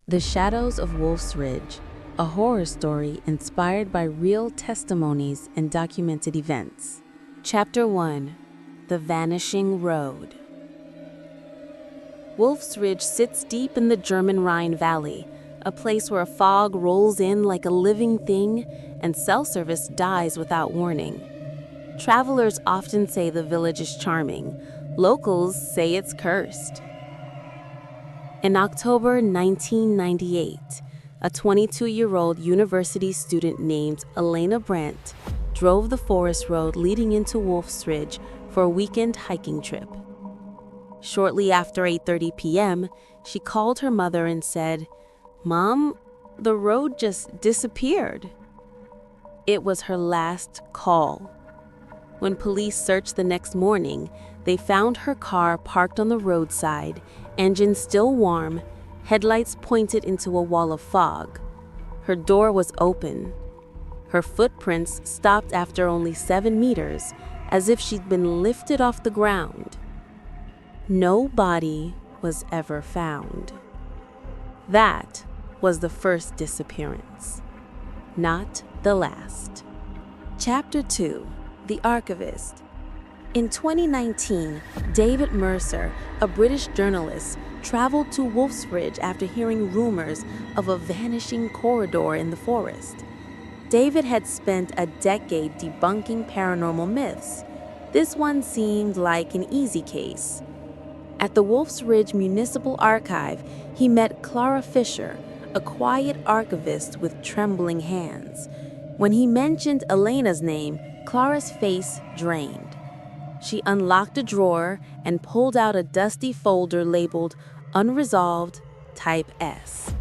The Shadows of Wolfsridge, a horror story inspired by real testimonies and documented events. Chapter 1: The Vanishing Road. Wolfsridge sits deep in the German Rhine Valley, a place where fog rolls in like a living thing and cell service dies without warning. Travelers often say the village is charming. Locals say it's cursed. In October 1998, a 22-year-old university student named Elena Brandt drove the forest road leading into Wolfsridge for a weekend hiking trip. Shortly after 8:30 p.m., she called her mother and said, "Mom, the road just disappeared." It was her last call. When police searched the next morning, they found her car parked on the roadside, engine still warm, headlights pointed into a wall of fog. Her door was open. Her footprints stopped after only 7 meters, as if she'd been lifted off the ground. No body was ever found. That was the first disappearance, not the last. Chapter 2: The Archivist. In 2019, David Mercer, a British journalist, traveled to Wolfsridge after hearing rumors of a vanishing corridor in the forest. David had spent a decade debunking paranormal myths. This one seemed like an easy case. At the Wolfsridge Municipal Archive, he met Clara Fisher, a quiet archivist with trembling hands. When he mentioned Elena's name, Clara's face drained. She unlocked a drawer and pulled out a dusty folder labeled Unresolved Type S.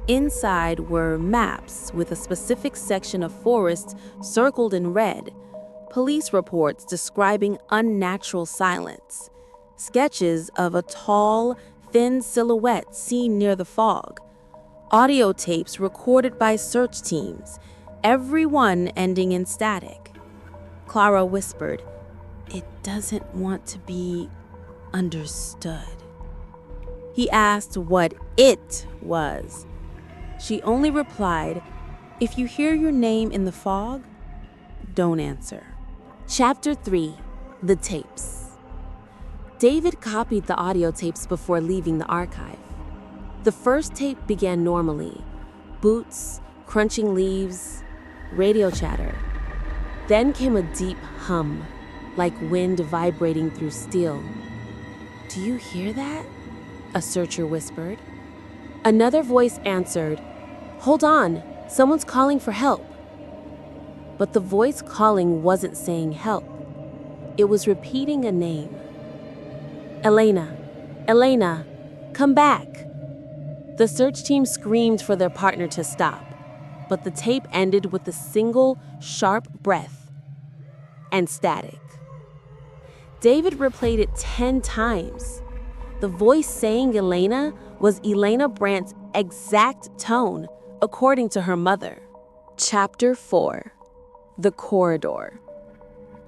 Inside were maps with a specific section of forest circled in red, police reports describing unnatural silence, sketches of a tall, thin silhouette seen near the fog, audio tapes recorded by search teams, every one ending in static. Clara whispered, "It doesn't want to be understood." He asked what it was. She only replied, "If you hear your name in the fog, don't answer." Chapter 3: The Tapes. David copied the audio tapes before leaving the archive. The first tape began normally: boots, crunching leaves, radio chatter. Then came a deep hum, like wind vibrating through steel. "Do you hear that?" a searcher whispered. Another voice answered, "Hold on, someone's calling for help." But the voice calling wasn't saying help. It was repeating a name. "Elena, Elena, come back." The search team screamed for their partner to stop, but the tape ended with a single, sharp breath and static. David replayed it 10 times. The voice saying Elena was Elena Brandt's exact tone, according to her mother. Chapter 4: The Corridor.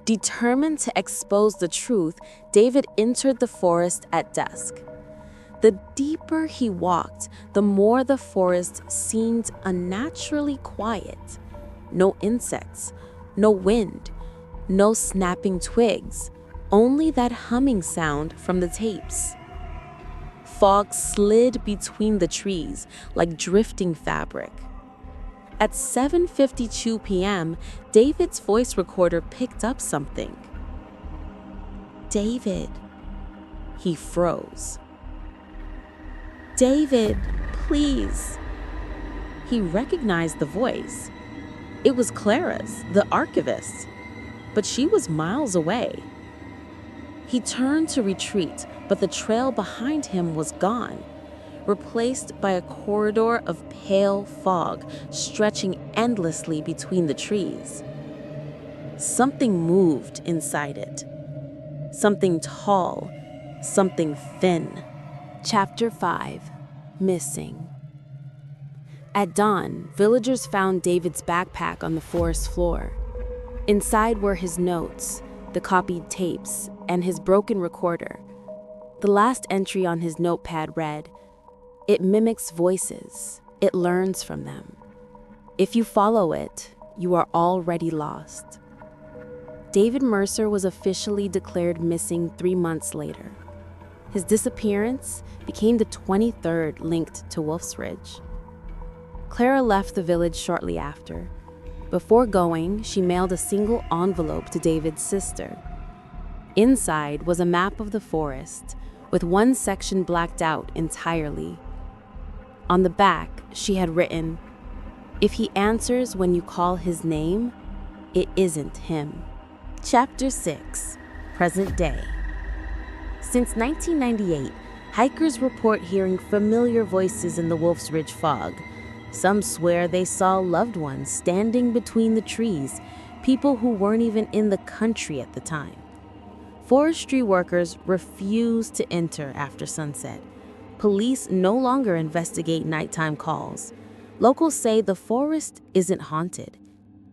Determined to expose the truth, David entered the forest at dusk. The deeper he walked, the more the forest seemed unnaturally quiet. No insects, no wind, no snapping twigs, only that humming sound from the tapes. Fog slid between the trees like drifting fabric. At 7:52 p.m., David's voice recorder picked up something. "David." He froze. "David, please." He recognized the voice. It was Clara's, the archivist, but she was miles away. He turned to retreat, but the trail behind him was gone, replaced by a corridor of pale fog stretching endlessly between the trees. Something moved inside it. Something tall, something thin. Chapter 5: Missing. At dawn, villagers found David's backpack on the forest floor. Inside were his notes, the copied tapes, and his broken recorder. The last entry on his notepad read, It mimics voices. It learns from them. If you follow it, you are already lost. David Mercer was officially declared missing 3 months later. His disappearance became the 23rd linked to Wolfsridge. Clara left the village shortly after. Before going, she mailed a single envelope to David's sister. Inside was a map of the forest, with one section blacked out entirely. On the back, she had written, "If he answers when you call his name, it isn't him." Chapter 6, Present Day. Since 1998, hikers report hearing familiar voices in the Wolfsridge fog. Some swear they saw loved ones standing between the trees, people who weren't even in the country at the time. Forestry workers refuse to enter after sunset. Police no longer investigate nighttime calls. Locals say the forest isn't haunted,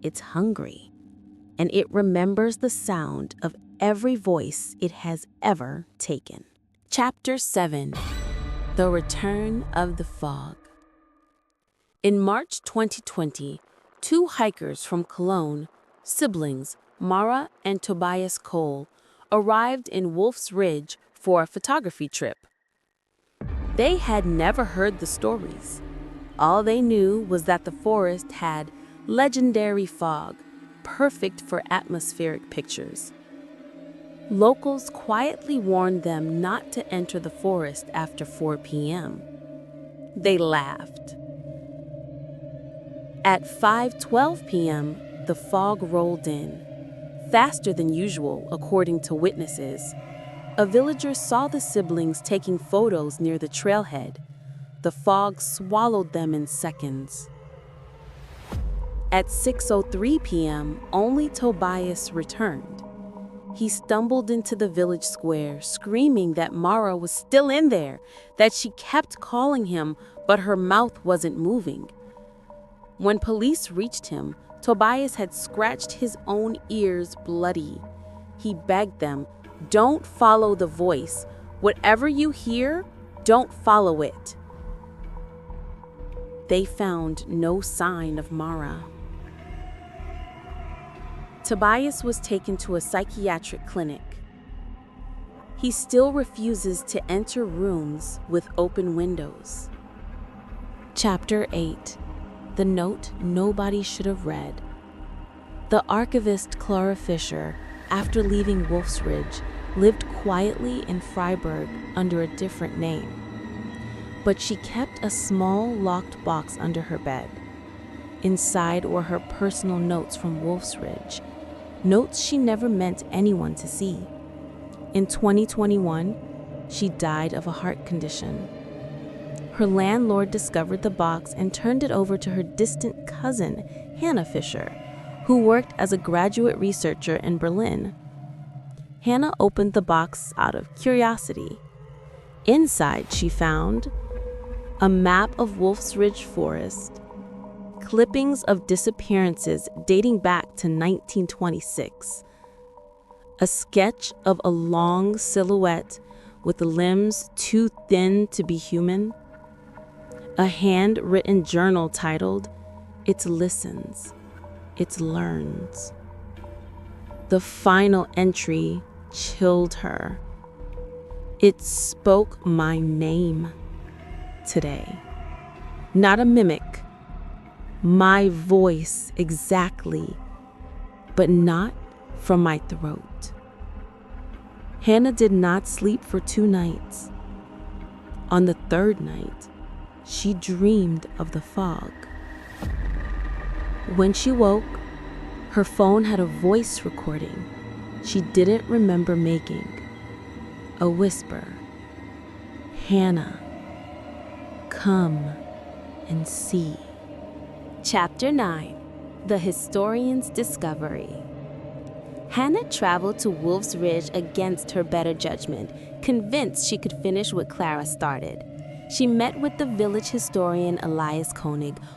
it's hungry, and it remembers the sound of every voice it has ever taken. Chapter 7, The Return of the Fog. In March 2020, 2 hikers from Cologne, siblings Mara and Tobias Cole, arrived in Wolfsridge for a photography trip. They had never heard the stories. All they knew was that the forest had legendary fog, perfect for atmospheric pictures. Locals quietly warned them not to enter the forest after 4 p.m. They laughed. At 5:12 p.m., the fog rolled in, faster than usual, according to witnesses. A villager saw the siblings taking photos near the trailhead. The fog swallowed them in seconds. At 6:03 p.m., only Tobias returned. He stumbled into the village square, screaming that Mara was still in there, that she kept calling him, but her mouth wasn't moving. When police reached him, Tobias had scratched his own ears bloody. He begged them, "Don't follow the voice. Whatever you hear, don't follow it." They found no sign of Mara. Tobias was taken to a psychiatric clinic. He still refuses to enter rooms with open windows. Chapter 8, The Note Nobody Should Have Read. The archivist Clara Fisher, after leaving Wolfsridge, lived quietly in Freiburg under a different name. But she kept a small locked box under her bed. Inside were her personal notes from Wolfsridge, notes she never meant anyone to see. In 2021, she died of a heart condition. Her landlord discovered the box and turned it over to her distant cousin, Hannah Fisher, who worked as a graduate researcher in Berlin. Hannah opened the box out of curiosity. Inside, she found a map of Wolfsridge Forest, clippings of disappearances dating back to 1926, a sketch of a long silhouette with limbs too thin to be human, a handwritten journal titled, "It Listens, It Learns." The final entry chilled her. It spoke my name today. Not a mimic, my voice exactly, but not from my throat. Hannah did not sleep for 2 nights. On the 3rd night, she dreamed of the fog. When she woke, her phone had a voice recording she didn't remember making. A whisper, "Hannah, come and see." Chapter 9, The Historian's Discovery. Hannah traveled to Wolfsridge against her better judgment, convinced she could finish what Clara started. She met with the village historian Elias,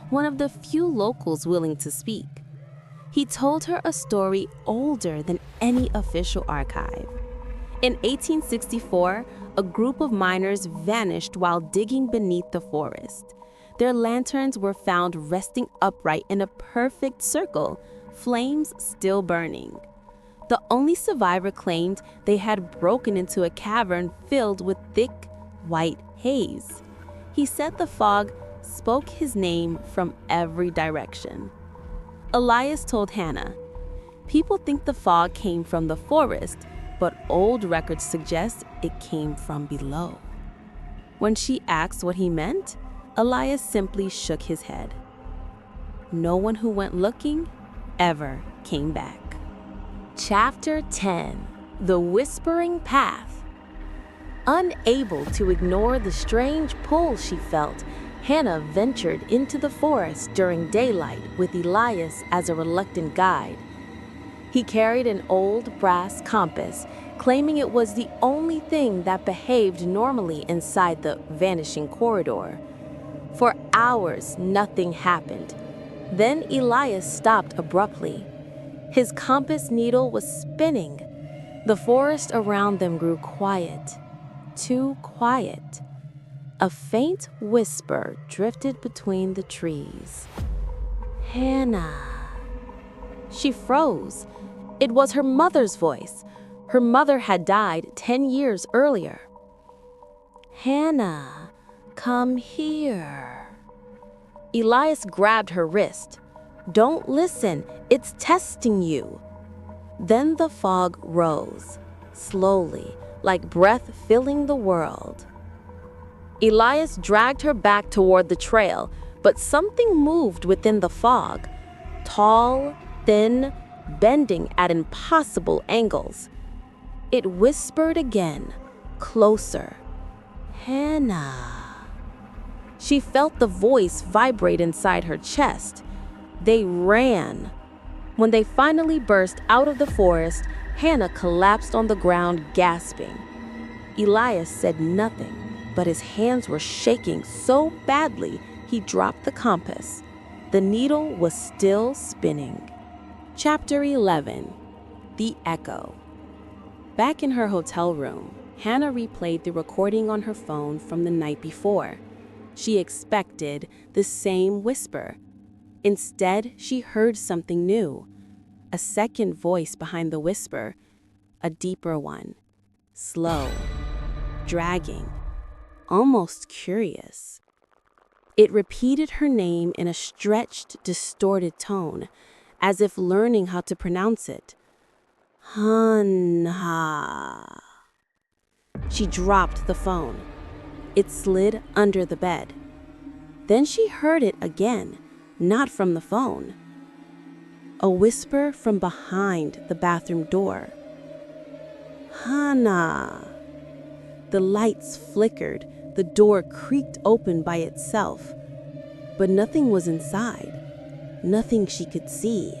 one of the few locals willing to speak. He told her a story older than any official archive. In 1864, a group of miners vanished while digging beneath the forest. Their lanterns were found resting upright in a perfect circle, flames still burning. The only survivor claimed they had broken into a cavern filled with thick, white haze. He said the fog spoke his name from every direction. Elias told Hannah, "People think the fog came from the forest, but old records suggest it came from below." When she asked what he meant, Elias simply shook his head. No one who went looking ever came back. Chapter 10: The Whispering Path. Unable to ignore the strange pull she felt, Hannah ventured into the forest during daylight with Elias as a reluctant guide. He carried an old brass compass, claiming it was the only thing that behaved normally inside the Vanishing corridor. For hours, nothing happened. Then Elias stopped abruptly. His compass needle was spinning. The forest around them grew quiet, too quiet. A faint whisper drifted between the trees. "Hannah." She froze. It was her mother's voice. Her mother had died 10 years earlier. "Hannah, come here." Elias grabbed her wrist. "Don't listen, it's testing you." Then the fog rose, slowly, like breath filling the world. Elias dragged her back toward the trail, but something moved within the fog. Tall, thin, bending at impossible angles. It whispered again, closer. "Hannah." She felt the voice vibrate inside her chest. They ran. When they finally burst out of the forest, Hannah collapsed on the ground, gasping. Elias said nothing, but his hands were shaking so badly he dropped the compass. The needle was still spinning. Chapter 11: The Echo. Back in her hotel room, Hannah replayed the recording on her phone from the night before. She expected the same whisper. Instead, she heard something new. A second voice behind the whisper, a deeper one, slow, dragging, almost curious. It repeated her name in a stretched, distorted tone, as if learning how to pronounce it. Hannah. She dropped the phone. It slid under the bed. Then she heard it again, not from the phone. A whisper from behind the bathroom door. Hannah. The lights flickered, the door creaked open by itself. But nothing was inside, nothing she could see.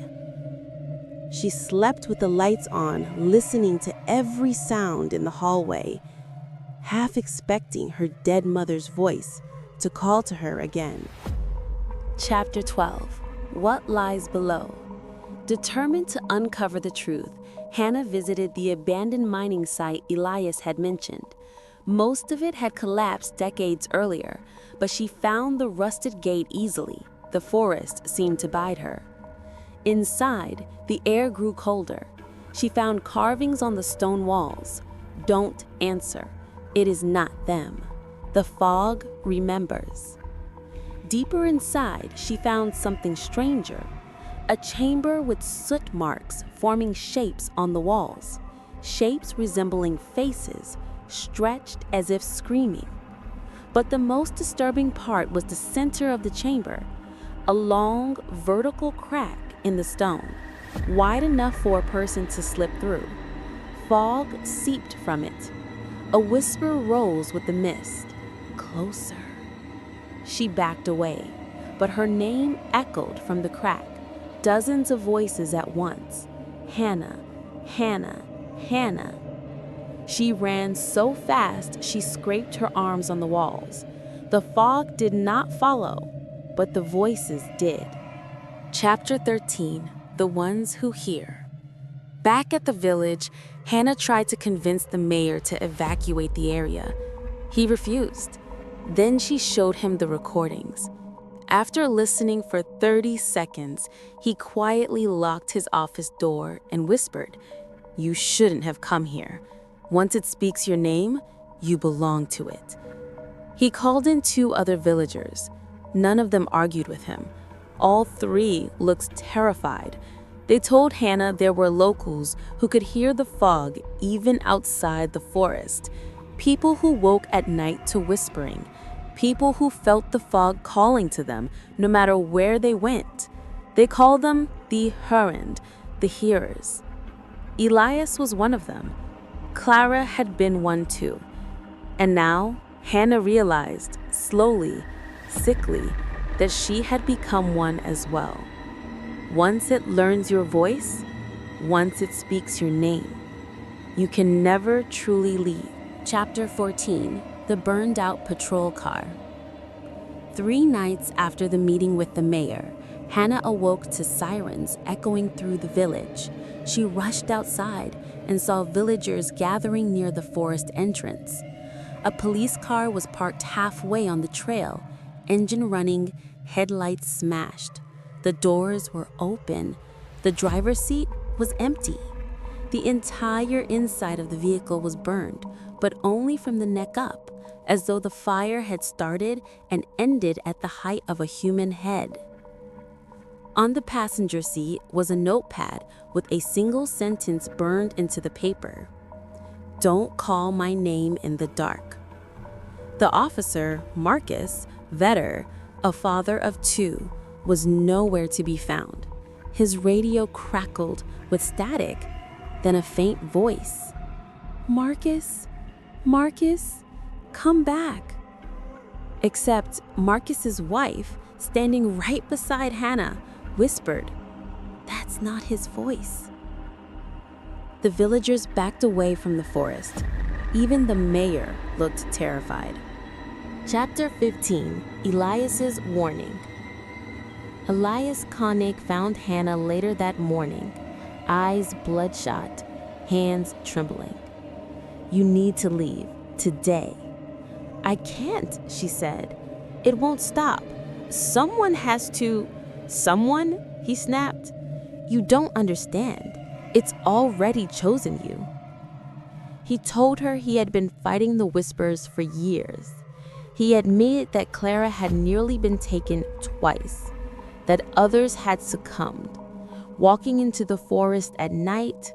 She slept with the lights on, listening to every sound in the hallway, half expecting her dead mother's voice to call to her again. Chapter 12: What Lies Below. Determined to uncover the truth, Hannah visited the abandoned mining site Elias had mentioned. Most of it had collapsed decades earlier, but she found the rusted gate easily. The forest seemed to bide her. Inside, the air grew colder. She found carvings on the stone walls. "Don't answer. It is not them. The fog remembers." Deeper inside, she found something stranger. A chamber with soot marks forming shapes on the walls. Shapes resembling faces, stretched as if screaming. But the most disturbing part was the center of the chamber. A long, vertical crack in the stone, wide enough for a person to slip through. Fog seeped from it. A whisper rose with the mist. Closer. She backed away, but her name echoed from the crack. Dozens of voices at once. Hannah, Hannah, Hannah. She ran so fast she scraped her arms on the walls. The fog did not follow, but the voices did. Chapter 13: The Ones Who Hear. Back at the village, Hannah tried to convince the mayor to evacuate the area. He refused. Then she showed him the recordings. After listening for 30 seconds, he quietly locked his office door and whispered, "You shouldn't have come here. Once it speaks your name, you belong to it." He called in 2 other villagers. None of them argued with him. All 3 looked terrified. They told Hannah there were locals who could hear the fog even outside the forest. People who woke at night to whispering. People who felt the fog calling to them no matter where they went. They called them the Hurand, the hearers. Elias was one of them. Clara had been one too. And now, Hannah realized, slowly, sickly, that she had become one as well. Once it learns your voice, once it speaks your name, you can never truly leave. Chapter 14, The Burned Out Patrol Car. 3 nights after the meeting with the mayor, Hannah awoke to sirens echoing through the village. She rushed outside and saw villagers gathering near the forest entrance. A police car was parked halfway on the trail, engine running, headlights smashed. The doors were open. The driver's seat was empty. The entire inside of the vehicle was burned, but only from the neck up, as though the fire had started and ended at the height of a human head. On the passenger seat was a notepad with a single sentence burned into the paper. "Don't call my name in the dark." The officer, Marcus, Vetter, a father of 2, was nowhere to be found. His radio crackled with static, then a faint voice. "Marcus, Marcus, come back." Except Marcus's wife, standing right beside Hannah, whispered, "That's not his voice." The villagers backed away from the forest. Even the mayor looked terrified. Chapter 15, Elias's Warning. Elias Koenig found Hannah later that morning, eyes bloodshot, hands trembling. "You need to leave, today." "I can't," she said. "It won't stop. Someone has to—" "Someone?" he snapped. "You don't understand. It's already chosen you." He told her he had been fighting the whispers for years. He admitted that Clara had nearly been taken twice, that others had succumbed, walking into the forest at night,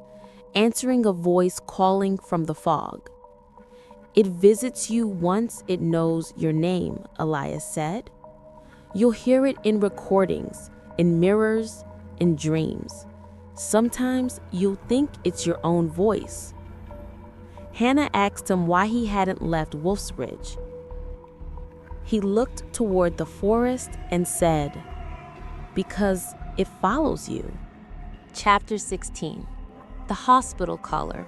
answering a voice calling from the fog. "It visits you once it knows your name," Elias said. "You'll hear it in recordings, in mirrors, in dreams. Sometimes you'll think it's your own voice." Hannah asked him why he hadn't left Wolfsridge. He looked toward the forest and said, "Because it follows you." Chapter 16, The Hospital Caller.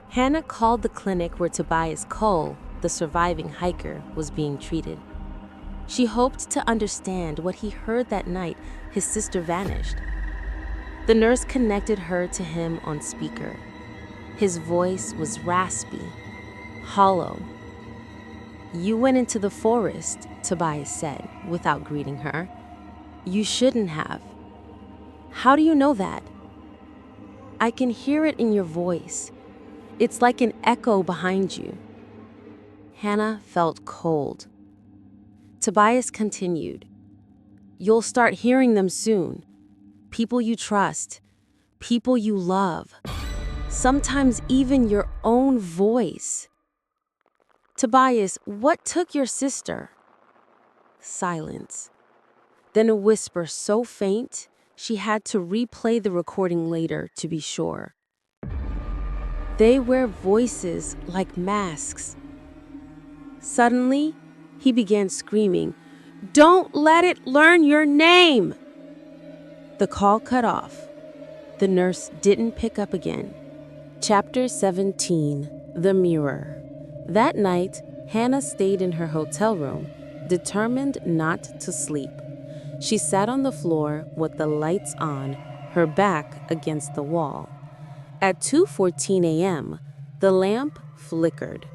Hannah called the clinic where Tobias Cole, the surviving hiker, was being treated. She hoped to understand what he heard that night his sister vanished. The nurse connected her to him on speaker. His voice was raspy, hollow. "You went into the forest," Tobias said, without greeting her. "You shouldn't have." "How do you know that?" "I can hear it in your voice. It's like an echo behind you." Hannah felt cold. Tobias continued, "You'll start hearing them soon. People you trust, people you love, sometimes even your own voice." "Tobias, what took your sister?" Silence. Then a whisper so faint, she had to replay the recording later to be sure. "They wear voices like masks." Suddenly, he began screaming, "Don't let it learn your name!" The call cut off. The nurse didn't pick up again. Chapter 17, The Mirror. That night, Hannah stayed in her hotel room, determined not to sleep. She sat on the floor with the lights on, her back against the wall. At 2:14 a.m., the lamp flickered.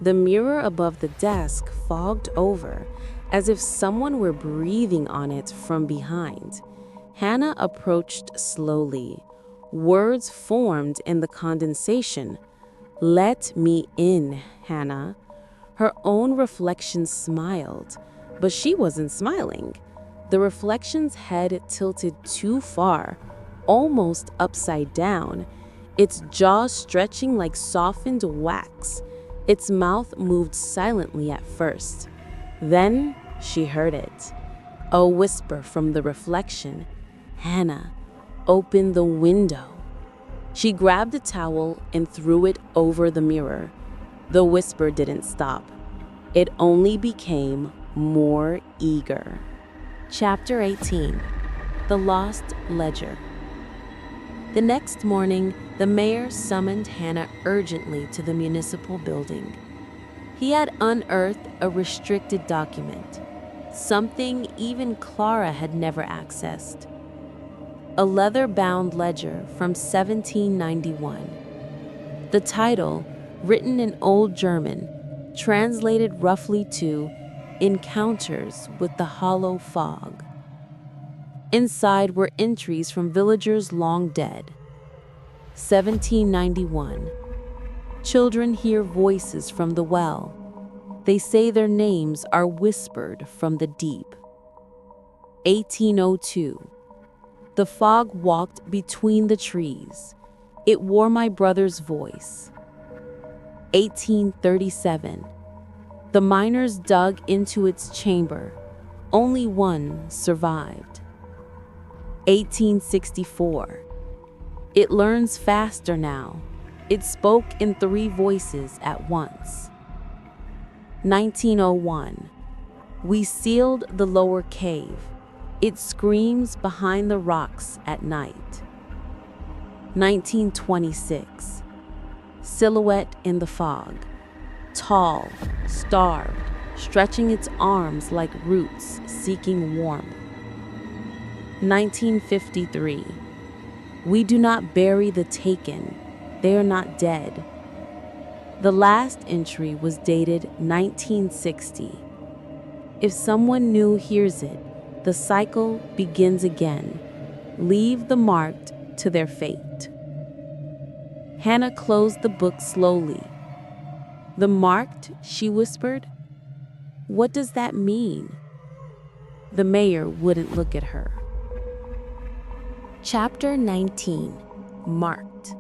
The mirror above the desk fogged over, as if someone were breathing on it from behind. Hannah approached slowly. Words formed in the condensation. "Let me in, Hannah." Her own reflection smiled, but she wasn't smiling. The reflection's head tilted too far, almost upside down, its jaw stretching like softened wax. Its mouth moved silently at first. Then she heard it. A whisper from the reflection. "Hannah, open the window." She grabbed a towel and threw it over the mirror. The whisper didn't stop. It only became more eager. Chapter 18. The Lost Ledger. The next morning, the mayor summoned Hannah urgently to the municipal building. He had unearthed a restricted document, something even Clara had never accessed. A leather-bound ledger from 1791. The title, written in Old German, translated roughly to "Encounters with the Hollow Fog." Inside were entries from villagers long dead. 1791. Children hear voices from the well. They say their names are whispered from the deep. 1802. The fog walked between the trees. It wore my brother's voice. 1837. The miners dug into its chamber. Only one survived. 1864. It learns faster now. It spoke in 3 voices at once. 1901. We sealed the lower cave. It screams behind the rocks at night. 1926. Silhouette in the fog. Tall, starved, stretching its arms like roots seeking warmth. 1953. We do not bury the taken. They are not dead. The last entry was dated 1960. If someone new hears it, the cycle begins again. Leave the marked to their fate. Hannah closed the book slowly. "The marked," she whispered. "What does that mean?" The mayor wouldn't look at her. Chapter 19. Marked.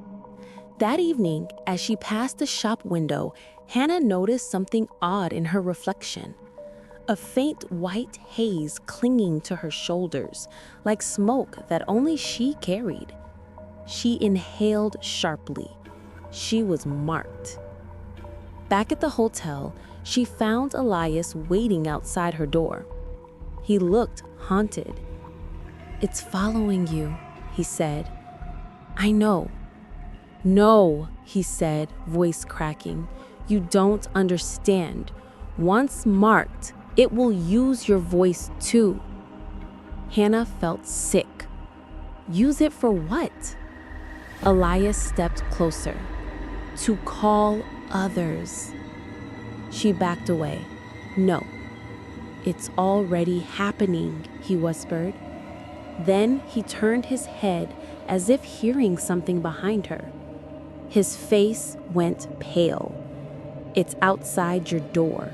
That evening, as she passed the shop window, Hannah noticed something odd in her reflection. A faint white haze clinging to her shoulders, like smoke that only she carried. She inhaled sharply. She was marked. Back at the hotel, she found Elias waiting outside her door. He looked haunted. "It's following you," he said. "I know." "No," he said, voice cracking. "You don't understand. Once marked, it will use your voice too." Hannah felt sick. Use it for what? Elias stepped closer. "To call others." She backed away. "No. It's already happening," he whispered. Then he turned his head as if hearing something behind her. His face went pale. "It's outside your door."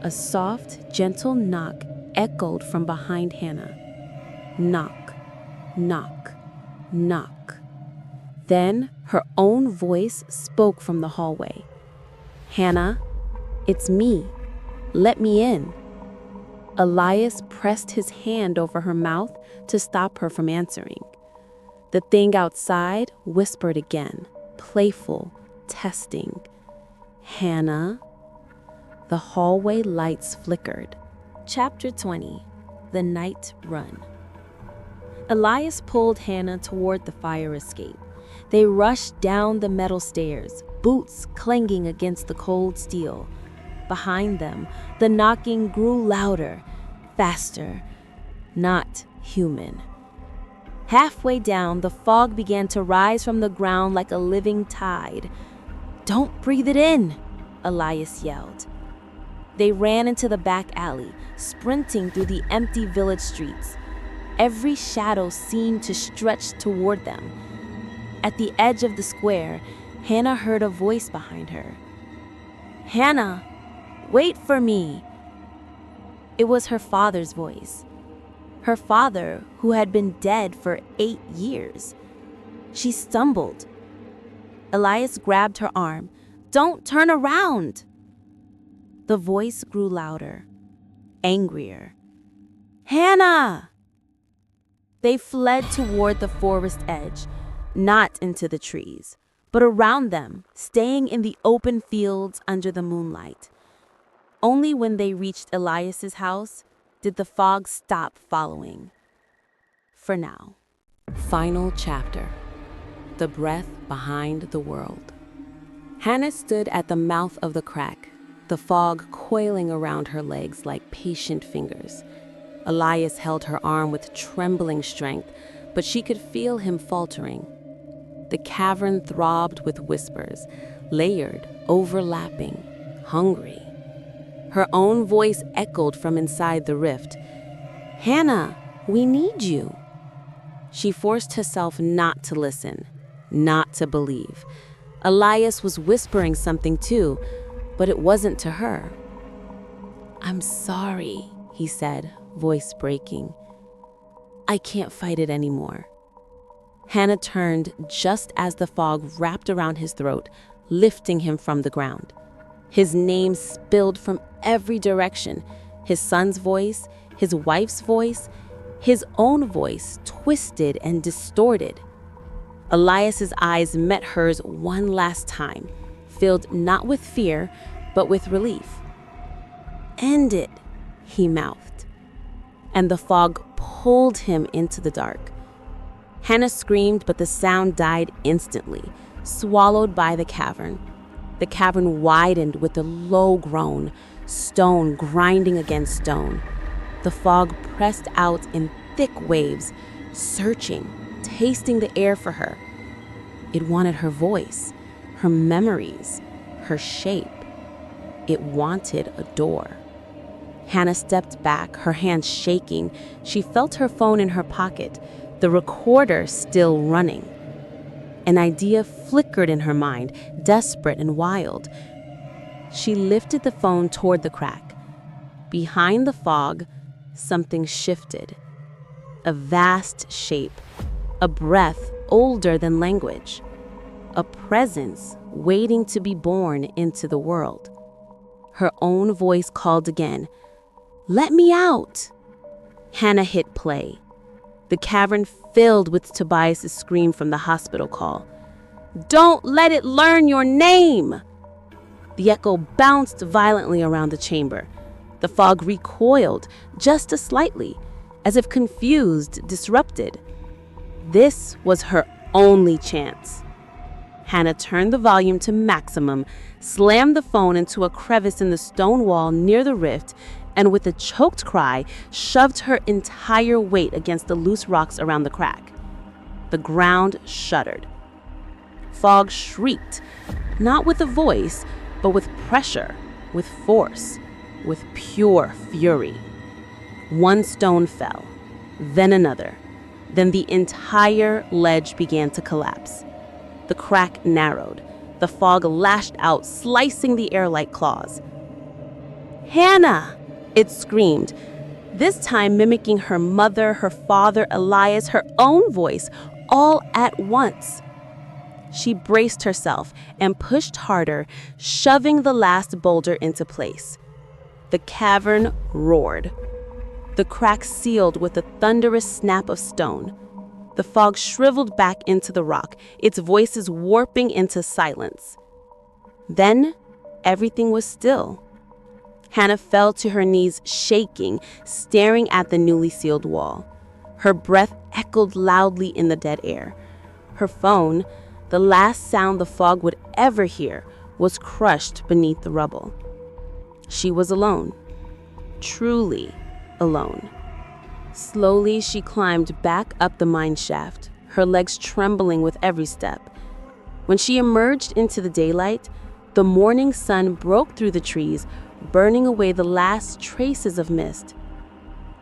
A soft, gentle knock echoed from behind Hannah. Knock, knock, knock. Then her own voice spoke from the hallway. "Hannah, it's me. Let me in." Elias pressed his hand over her mouth to stop her from answering. The thing outside whispered again, playful, testing. "Hannah." The hallway lights flickered. Chapter 20. The Night Run. Elias pulled Hannah toward the fire escape. They rushed down the metal stairs, boots clanging against the cold steel. Behind them, the knocking grew louder, faster, not human. Halfway down, the fog began to rise from the ground like a living tide. "Don't breathe it in," Elias yelled. They ran into the back alley, sprinting through the empty village streets. Every shadow seemed to stretch toward them. At the edge of the square, Hannah heard a voice behind her. "Hannah, wait for me." It was her father's voice. Her father, who had been dead for 8 years. She stumbled. Elias grabbed her arm. "Don't turn around!" The voice grew louder, angrier. "Hannah!" They fled toward the forest edge, not into the trees, but around them, staying in the open fields under the moonlight. Only when they reached Elias's house did the fog stop following. For now. Final chapter. The breath behind the world. Hannah stood at the mouth of the crack, the fog coiling around her legs like patient fingers. Elias held her arm with trembling strength, but she could feel him faltering. The cavern throbbed with whispers, layered, overlapping, hungry. Her own voice echoed from inside the rift. "Hannah, we need you." She forced herself not to listen, not to believe. Elias was whispering something too, but it wasn't to her. "I'm sorry," he said, voice breaking. "I can't fight it anymore." Hannah turned just as the fog wrapped around his throat, lifting him from the ground. His name spilled from every direction. His son's voice, his wife's voice, his own voice, twisted and distorted. Elias's eyes met hers one last time, filled not with fear, but with relief. "End it," he mouthed. And the fog pulled him into the dark. Hannah screamed, but the sound died instantly, swallowed by the cavern. The cavern widened with a low groan, stone grinding against stone. The fog pressed out in thick waves, searching, tasting the air for her. It wanted her voice, her memories, her shape. It wanted a door. Hannah stepped back, her hands shaking. She felt her phone in her pocket, the recorder still running. An idea flickered in her mind, desperate and wild. She lifted the phone toward the crack. Behind the fog, something shifted. A vast shape, a breath older than language, a presence waiting to be born into the world. Her own voice called again, "Let me out!" Hannah hit play. The cavern filled with Tobias's scream from the hospital call. "Don't let it learn your name!" The echo bounced violently around the chamber. The fog recoiled just as slightly, as if confused, disrupted. This was her only chance. Hannah turned the volume to maximum, slammed the phone into a crevice in the stone wall near the rift, and with a choked cry, shoved her entire weight against the loose rocks around the crack. The ground shuddered. Fog shrieked, not with a voice, but with pressure, with force, with pure fury. One stone fell, then another. Then the entire ledge began to collapse. The crack narrowed. The fog lashed out, slicing the air like claws. "Hannah!" it screamed, this time mimicking her mother, her father, Elias, her own voice, all at once. She braced herself and pushed harder, shoving the last boulder into place. The cavern roared. The crack sealed with a thunderous snap of stone. The fog shriveled back into the rock, its voices warping into silence. Then everything was still. Hannah fell to her knees, shaking, staring at the newly sealed wall. Her breath echoed loudly in the dead air. Her phone, the last sound the fog would ever hear, was crushed beneath the rubble. She was alone. Truly alone. Slowly, she climbed back up the mine shaft, her legs trembling with every step. When she emerged into the daylight, the morning sun broke through the trees, burning away the last traces of mist.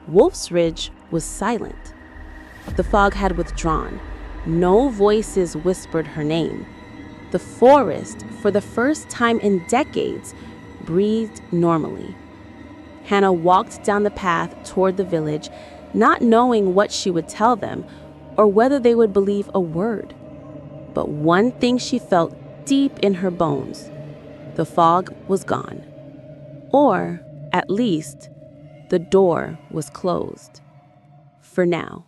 Wolfsridge was silent. The fog had withdrawn. No voices whispered her name. The forest, for the first time in decades, breathed normally. Hannah walked down the path toward the village, not knowing what she would tell them or whether they would believe a word. But one thing she felt deep in her bones: the fog was gone. Or, at least, the door was closed. For now.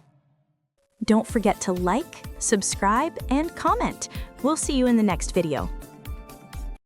Don't forget to like, subscribe, and comment. We'll see you in the next video.